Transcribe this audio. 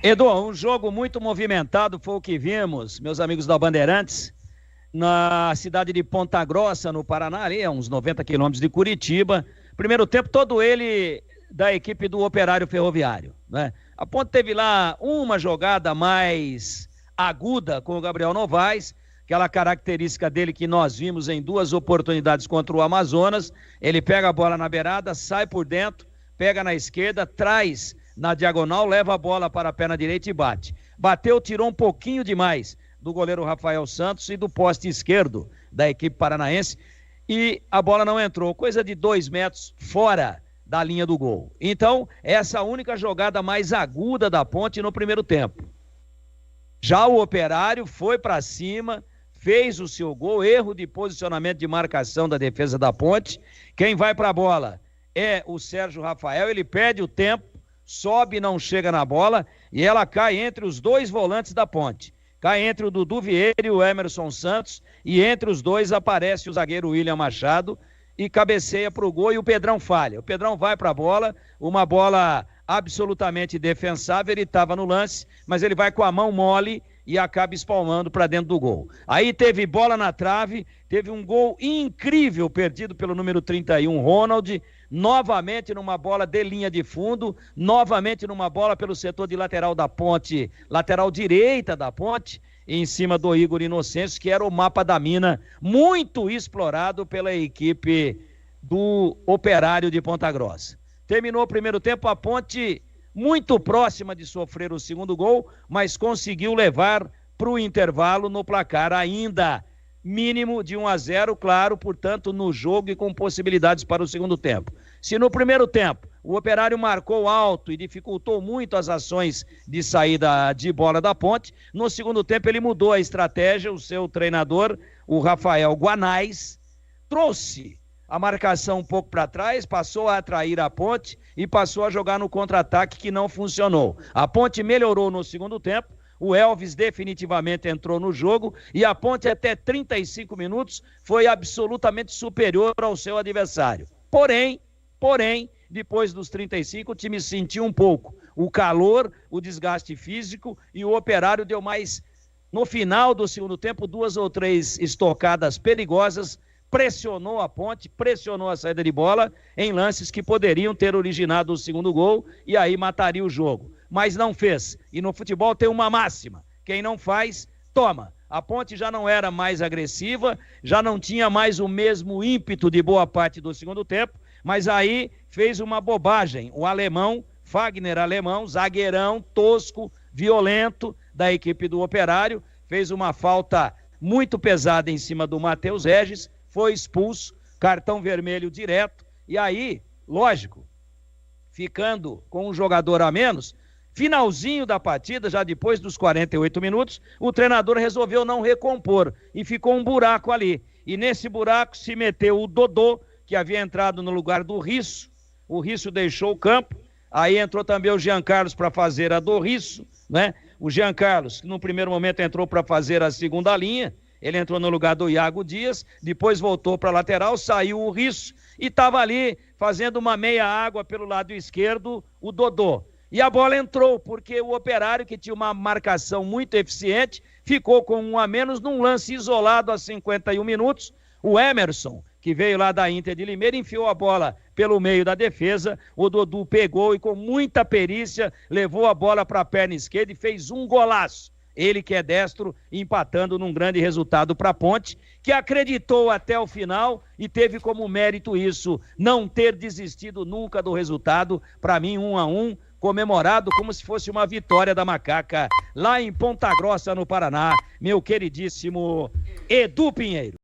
Edu, um jogo muito movimentado foi o que vimos, meus amigos da Bandeirantes, na cidade de Ponta Grossa, no Paraná, ali a uns 90 quilômetros de Curitiba. Primeiro tempo todo ele da equipe do Operário Ferroviário, né? A Ponte teve lá uma jogada mais aguda com o Gabriel Novaes, aquela característica dele que nós vimos em duas oportunidades contra o Amazonas. Ele pega a bola na beirada, sai por dentro, pega na esquerda, traz na diagonal, leva a bola para a perna direita e bate. Bateu, tirou um pouquinho demais do goleiro Rafael Santos e do poste esquerdo da equipe paranaense e a bola não entrou, coisa de 2 metros fora da linha do gol. Então, essa única jogada mais aguda da Ponte no primeiro tempo. Já o Operário foi para cima, fez o seu gol, erro de posicionamento de marcação da defesa da Ponte. Quem vai para a bola é o Sérgio Rafael, ele perde o tempo, sobe, não chega na bola e ela cai entre os dois volantes da Ponte. Cai entre o Dudu Vieira e o Emerson Santos e entre os dois aparece o zagueiro William Machado e cabeceia para o gol e o Pedrão falha. O Pedrão vai para a bola, uma bola absolutamente defensável, ele estava no lance, mas ele vai com a mão mole e acaba espalmando para dentro do gol. Aí teve bola na trave, teve um gol incrível perdido pelo número 31, Ronald, novamente numa bola de linha de fundo, novamente numa bola pelo setor de lateral da Ponte, lateral direita da Ponte, em cima do Igor Inocêncio, que era o mapa da mina, muito explorado pela equipe do Operário de Ponta Grossa. Terminou o primeiro tempo, a Ponte muito próxima de sofrer o segundo gol, mas conseguiu levar para o intervalo no placar ainda mínimo de 1-0, claro, portanto, no jogo e com possibilidades para o segundo tempo. Se no primeiro tempo o Operário marcou alto e dificultou muito as ações de saída de bola da Ponte, no segundo tempo ele mudou a estratégia, o seu treinador, o Rafael Guanais, trouxe a marcação um pouco para trás, passou a atrair a Ponte e passou a jogar no contra-ataque que não funcionou. A Ponte melhorou no segundo tempo, o Elvis definitivamente entrou no jogo e a Ponte até 35 minutos foi absolutamente superior ao seu adversário. Porém, depois dos 35 o time sentiu um pouco o calor, o desgaste físico e o Operário deu mais, no final do segundo tempo, 2 ou 3 estocadas perigosas, pressionou a Ponte, pressionou a saída de bola em lances que poderiam ter originado o segundo gol e aí mataria o jogo. Mas não fez. E no futebol tem uma máxima: quem não faz, toma. A Ponte já não era mais agressiva, já não tinha mais o mesmo ímpeto de boa parte do segundo tempo, mas aí fez uma bobagem. O alemão, Fagner Alemão, zagueirão, tosco, violento da equipe do Operário, fez uma falta muito pesada em cima do Matheus Regis, foi expulso, cartão vermelho direto, e aí, lógico, ficando com um jogador a menos, finalzinho da partida, já depois dos 48 minutos, o treinador resolveu não recompor, e ficou um buraco ali, e nesse buraco se meteu o Dodô, que havia entrado no lugar do Risso, o Risso deixou o campo, aí entrou também o Jean Carlos para fazer a do Risso, né? O Jean Carlos, que no primeiro momento entrou para fazer a segunda linha, ele entrou no lugar do Iago Dias, depois voltou para a lateral, saiu o Risso e estava ali fazendo uma meia água pelo lado esquerdo, o Dodô. E a bola entrou, porque o Operário, que tinha uma marcação muito eficiente, ficou com 1 a menos num lance isolado a 51 minutos. O Emerson, que veio lá da Inter de Limeira, enfiou a bola pelo meio da defesa, o Dodô pegou e com muita perícia levou a bola para a perna esquerda e fez um golaço. Ele que é destro, empatando num grande resultado para a Ponte, que acreditou até o final e teve como mérito isso, não ter desistido nunca do resultado. Para mim, 1-1, comemorado como se fosse uma vitória da Macaca, lá em Ponta Grossa, no Paraná, meu queridíssimo Edu Pinheiro.